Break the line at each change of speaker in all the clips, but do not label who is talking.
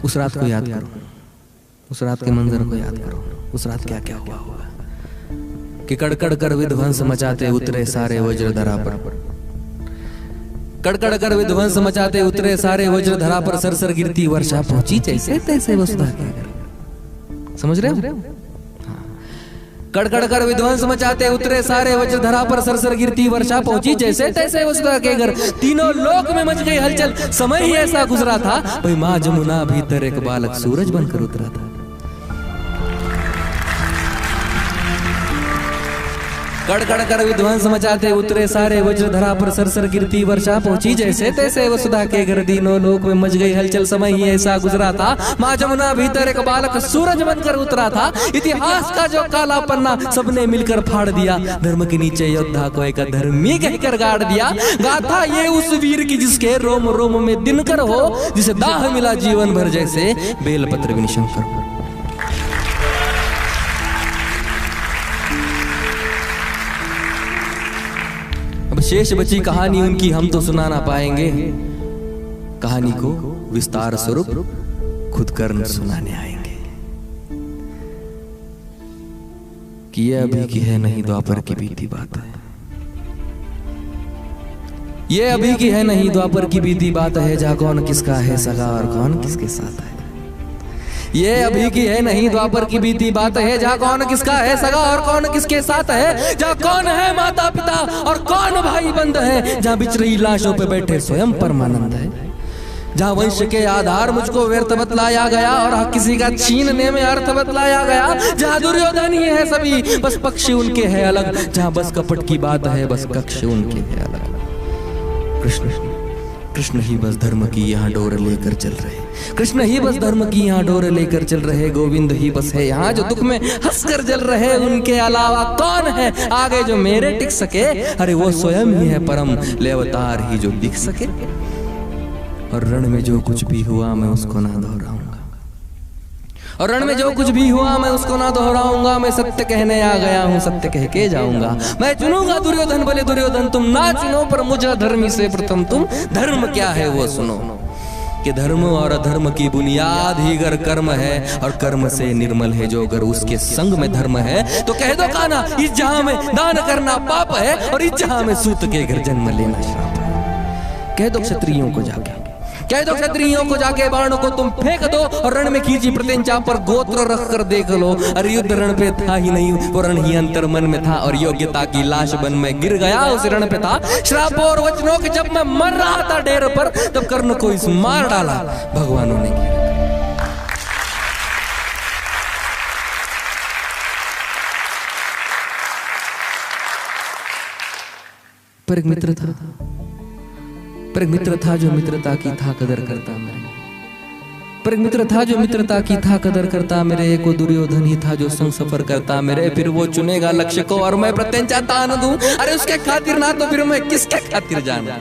उस रात को याद करो, उस रात के मंजर को याद करो। उस रात क्या क्या हुआ होगा कि कड़कड़ कर विध्वंस मचाते उतरे सारे वज्रधरा पर, कड़कड़ कर विध्वंस मचाते उतरे सारे वज्रधरा पर, सरसर गिरती वर्षा पहुंची जैसे तैसे वसुधा के घर। समझ रहे हो? कड़कड़ कर विध्वंस मचाते उतरे सारे वज्रधरा पर, सरसर गिरती वर्षा पहुंची जैसे तैसे वसुधा के घर। तीनों लोक में मच गई हलचल, समय ही ऐसा गुजरा था, भाई माँ जमुना भीतर एक बालक सूरज बनकर उतरा था। कड़कड़ कर विध्वंस मचाते उतरे सारे वज्रधरा पर, सरसर गिरती वर्षा पहुंची जैसे तैसे वसुधा के घर। तीनों लोक में मच गई हलचल, समय ही ऐसा गुजरा था, माँ जमुना भीतर एक बालक सूरज बनकर उतरा था। इतिहास का जो काला पन्ना सबने मिलकर फाड़ दिया, धर्म के नीचे योद्धा को एक धर्मी कहकर गाड़ दिया। गाथा ये उस वीर की जिसके रोम रोम में दिनकर हो, जिसे दाह मिला जीवन भर जैसे बेलपत्र विनिशंकर हो। अब शेष बची कहानी उनकी हम तो सुना ना पाएंगे, कहानी को विस्तार स्वरूप खुद कर्ण सुनाने आएंगे। कि ये अभी की है नहीं द्वापर की बीती बात है, ये अभी की है नहीं द्वापर की बीती बात है, जहाँ कौन किसका है सगा और कौन किसके साथ है। ये अभी की है नहीं द्वापर की बीती बात है, जहाँ कौन किसका है सगा और कौन किसके साथ है, जहाँ कौन है माता पिता और कौन भाई बंद है, जहाँ बिछ रही लाशों पे बैठे स्वयं परमानंद है, जहाँ वंश के आधार मुझको व्यर्थ बतलाया गया और किसी का छीनने में अर्थ बतलाया गया, जहाँ दुर्योधन ही है सभी बस पक्ष उनके है अलग, जहाँ बस कपट की बात है बस कक्ष उनके है अलग। कृष्ण कृष्ण ही बस धर्म की यहाँ डोर लेकर चल रहे, कृष्ण ही बस धर्म की यहाँ डोर लेकर चल रहे, गोविंद ही बस है यहाँ जो दुख में हंसकर जल रहे, उनके अलावा कौन है आगे जो मेरे टिक सके, अरे वो स्वयं ही है परम ले अवतार ही जो दिख सके। और रण में जो कुछ भी हुआ मैं उसको ना दोहराऊंगा, और रण में जो कुछ भी हुआ मैं उसको ना दोहराऊंगा, मैं सत्य कहने आ गया हूँ सत्य कह के जाऊंगा। मैं चुनूंगा दुर्योधन भले दुर्योधन तुम ना चुनो, पर मुझे धर्मी से प्रथम तुम धर्म क्या है वो सुनो। कि धर्म और अधर्म की बुनियाद ही अगर कर्म है, और कर्म से निर्मल है जो अगर उसके संग में धर्म है, तो कह दो काना इस जहां में दान करना पाप है, और इस जहां में सूत के घर जन्म लेना श्राप है। कह दो क्षत्रियों को जाके, कह दो क्षत्रियों को जाके बाणों को तुम फेंक दो, और रण में खींची प्रत्यंचा पर गोत्र रख कर देख लो। अरे युद्ध रण पे था ही नहीं, वो रण ही अंतर मन में था, और योग्यता की लाश बन में गिर गया उस रण पे था। श्राप और वचनों के जब मैं मर रहा था डेर पर, तब कर्ण को इस मार डाला भगवानों ने किया। पर एक मित्र था, पर एक मित्र था जो मित्रता की था कदर करता मेरे, पर एक मित्र था जो मित्रता की था कदर करता मेरे, एक वो दुर्योधन ही था जो संग सफर करता मेरे। फिर वो चुनेगा लक्ष्य को और मैं प्रत्यंचा तान दूं, अरे उसके खातिर ना तो फिर मैं किसके खातिर जाना।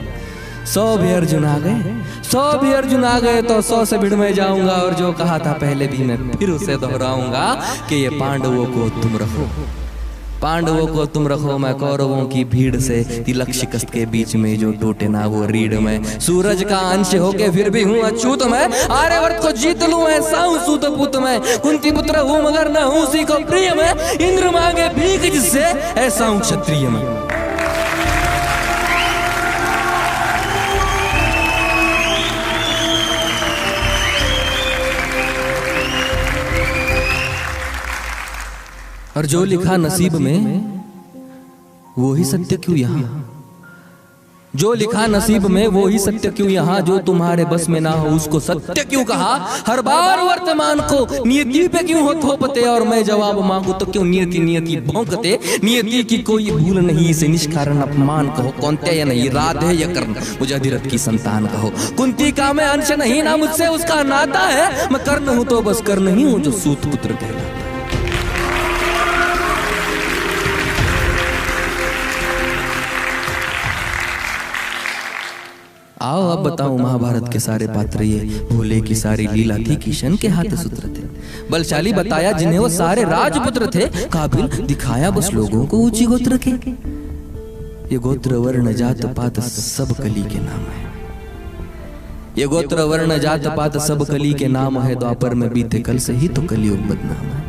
100 भी अर्जुन आ गए, 100 भी अर्जुन आ गए तो 100 से भिड़ में जाऊंगा, और जो कहा था पहले भी मैं फिर उसे दोहराऊंगा कि ये पांडवों को तुम रखो, पांडवों को तुम रखो, मैं कौरवों की भीड़ से तिलक शिकस्त के बीच में जो टूटे ना वो रीढ़ में। सूरज का अंश होके फिर भी हूँ अछूत मैं, आर्यवर्त को जीत लूं ऐसा हूँ सूत पुत मैं। कुंती पुत्र हूँ मगर न हूँ उसी को प्रिय मैं, इंद्र मांगे भीख जिससे ऐसा हूँ क्षत्रिय मैं। और जो लिखा नसीब में वो ही सत्य क्यों यहाँ, जो लिखा नसीब में वो ही सत्य क्यों यहाँ, जो तुम्हारे बस में ना हो उसको सत्य क्यों कहा। हर बार वर्तमान को नियति पे क्यों हो थोपते, और मैं जवाब मांगू तो क्यों नियति नियति भौंकते। नियति की कोई भूल नहीं, इसे निष्कारण अपमान कहो, कौन्तेय या नहीं राधे या कर्ण मुझे अधिरथ की संतान कहो। कुंती का मैं अंश नहीं ना मुझसे उसका नाता है, मैं कर्ण हूं तो बस कर्ण ही हूं जो सूत पुत्र कहलाता। आओ अब बताऊं महाभारत के सारे पात्र ये, भोले की सारी लीला थी, किशन के हाथ सूत्र थे, बलशाली बताया जिन्हें वो सारे राजपुत्र थे, काबिल दिखाया बस लोगों को ऊंची गोत्र के। ये गोत्र वर्ण जात पात सब कली के नाम है, ये गोत्र वर्ण जात पात सब कली के नाम है, द्वापर में बीते कल से ही तो कलियुग बदनाम है।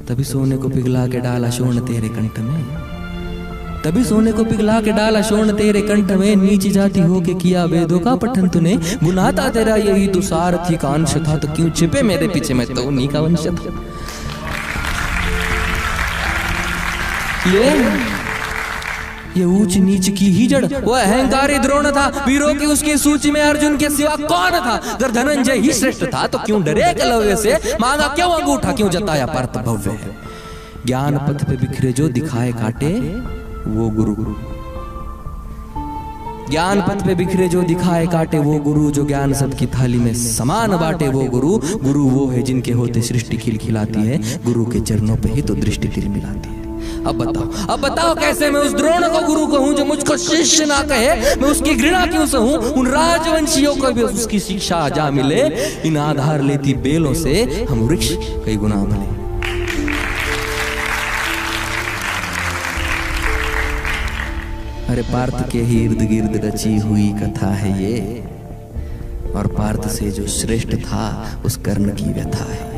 तभी सोने को पिघला के डाला शोण तेरे कंठ में, तभी सोने को पिघला के डाला शोण तेरे कंठ में, नीची जाति हो के किया वेदों का पठन तूने, गुनाह था तेरा यही तो सारथी का अंश था, तो क्यों छिपे मेरे पीछे, मैं तो उन्हीं का वंश था। ये ऊंच नीच की ही जड़, वो अहंकारी द्रोण था, वीरों की उसकी सूची में अर्जुन के सिवा कौन था। अगर धनंजय ही श्रेष्ठ था तो क्यों डरे एकलव्य से, मांगा क्यों अंगूठा, क्यों जताया पार्थ भव्य है। ज्ञान पथ पे बिखरे जो दिखाए काटे वो गुरु, ज्ञान पथ पे बिखरे जो दिखाए काटे वो गुरु, जो ज्ञान सबकी थाली में समान बांटे वो गुरु। गुरु वो है जिनके होते सृष्टि खिलखिलाती है, गुरु के चरणों पे ही तो दृष्टि तिलमिलाती है। अब बताओ कैसे मैं उस द्रोण को गुरु कहूं जो मुझको शिष्य ना कहे, मैं उसकी घृणा क्यों सहूं। उन राजवंशियों को भी उसकी शिक्षा जा मिले, इन आधार लेती बेलों से हम वृक्ष कई गुना भले। अरे पार्थ के ही इर्द गिर्द रची हुई कथा है ये, और पार्थ से जो श्रेष्ठ था उस कर्ण की व्यथा है।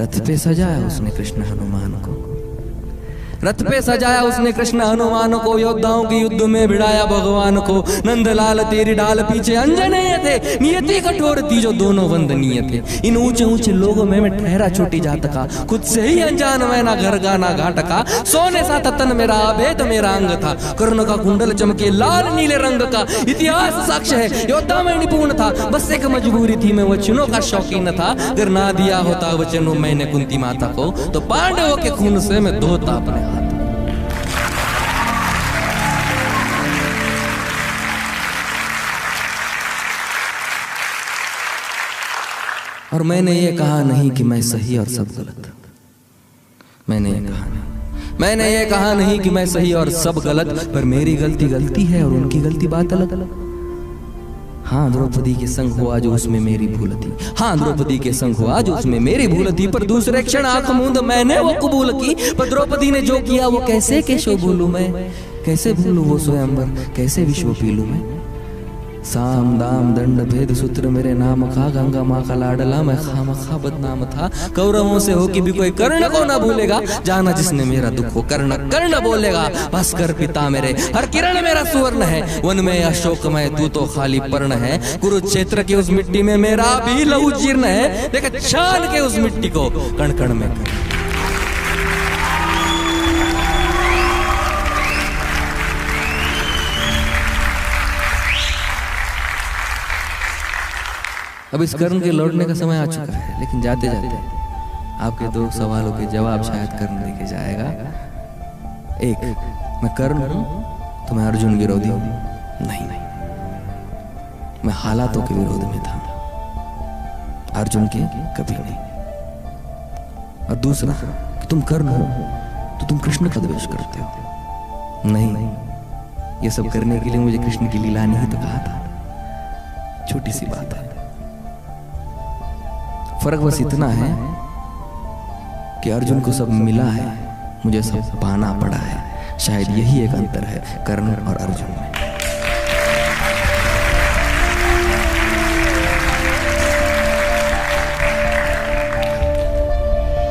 रथ पे सजाया उसने कृष्ण हनुमान को, रथ पे सजाया उसने कृष्ण हनुमान को, योद्धाओं के युद्ध में भिड़ाया भगवान को। नंदलाल तेरी डाल पीछे अंजनेय थे, नियति कठोर थी जो दोनों वंदनीय थे। इन ऊंचे ऊंचे लोगों में मैं ठहरा छोटी जात का, खुद से ही अनजान मैं ना घर का ना घाट का। सोने सा तन मेरा अभेद मेरा अंग था, कर्ण का कुंडल चमके लाल नीले रंग का। इतिहास साक्ष्य है योद्धा में निपुण था, बस एक मजबूरी थी मैं वचनों का शौकीन था। अगर ना दिया होता वचनों मैंने कुंती माता को, तो पांडवों के खून से मैं धोता अपने। और मैंने ये कहा नहीं कि मैं सही और सब गलत, मैंने ये कहा नहीं कि मैं सही और सब गलत, पर मेरी गलती गलती है और उनकी गलती बात अलग अलग। हाँ द्रौपदी के संग हुआ जो उसमें मेरी भूल थी, हाँ द्रौपदी के संग हुआ जो उसमें मेरी भूल थी, पर दूसरे क्षण आंख मूंद मैंने वो कबूल की। पर द्रौपदी ने जो किया वो कैसे केशव भूलूं मैं, कैसे भूलूं वो स्वयंवर, कैसे विश्व पीलूं मैं। साम दाम दंड भेद सूत्र मेरे नाम खा, गंगा माँ का लाडला मैं खामखा बदनाम था। कौरवों से हो कि भी कोई कर्ण को ना भूलेगा, जाना जिसने मेरा दुख हो कर्ण कर्ण बोलेगा। भास्कर पिता मेरे हर किरण मेरा सुवर्ण है, वन में अशोकमय तू तो खाली पर्ण है। कुरुक्षेत्र की उस मिट्टी में मेरा भी लहू जीर्ण है, देख छान के उस मिट्टी को कण कण में कर। अब इस कर्ण के लौटने का समय आ चुका है, लेकिन जाते जाते आपके दो सवालों के जवाब शायद कर्ण देके जाएगा। एक, मैं कर्ण हूं तो मैं अर्जुन विरोधी हूं? नहीं, मैं हालातों के विरोध में था, अर्जुन के कभी नहीं। और दूसरा कि तुम कर्ण हो तो तुम कृष्ण का द्वेष करते हो? नहीं, ये सब करने के लिए मुझे कृष्ण की लीला ने ही तो कहा था। छोटी सी बात है, फर्क बस इतना है कि अर्जुन को सब मिला है, मुझे सब पाना पड़ा है। शायद यही एक अंतर है कर्ण और अर्जुन में।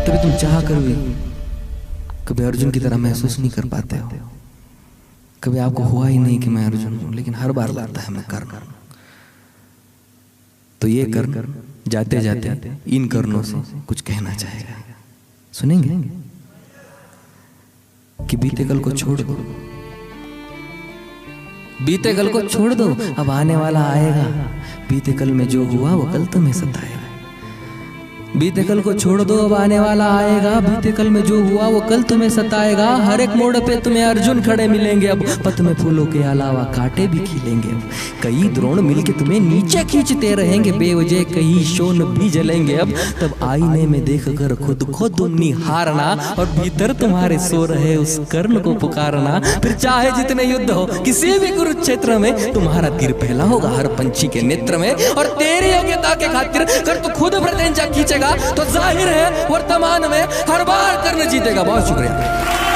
तभी तुम चाह कर भी कभी अर्जुन की तरह महसूस नहीं कर पाते हो। कभी आपको हुआ ही नहीं कि मैं अर्जुन हूं, लेकिन हर बार लगता है मैं कर्ण। तो ये कर्ण जाते जाते इन कर्णों से कुछ कहना चाहेगा, सुनेंगे? कि बीते कल को छोड़ दो, बीते कल को छोड़ दो, अब आने वाला आएगा। बीते कल में जो हुआ वो कल तुम्हें सताएगा। बीते कल को छोड़ दो, अब आने वाला आएगा। बीते कल में जो हुआ वो कल तुम्हें सताएगा। हर एक मोड़ पे तुम्हें अर्जुन खड़े मिलेंगे, अब पथ में फूलों के अलावा कांटे भी खिलेंगे। अब कई द्रोण मिलके तुम्हें नीचे खींचते रहेंगे, बेवजह कई शोन भी जलेंगे। अब तब आईने में देख कर खुद को तुम निहारना, और भीतर तुम्हारे सो रहे उस कर्ण को पुकारना। फिर चाहे जितने युद्ध हो किसी भी कुरुक्षेत्र में, तुम्हारा तीर पहला होगा हर पंछी के नेत्र में। और तेरी योग्यता के खातिर कर तू खुद प्रत्यंचा खींचेगा तो जाहिर है वर्तमान में हर बार कर्ण जीतेगा। बहुत शुक्रिया।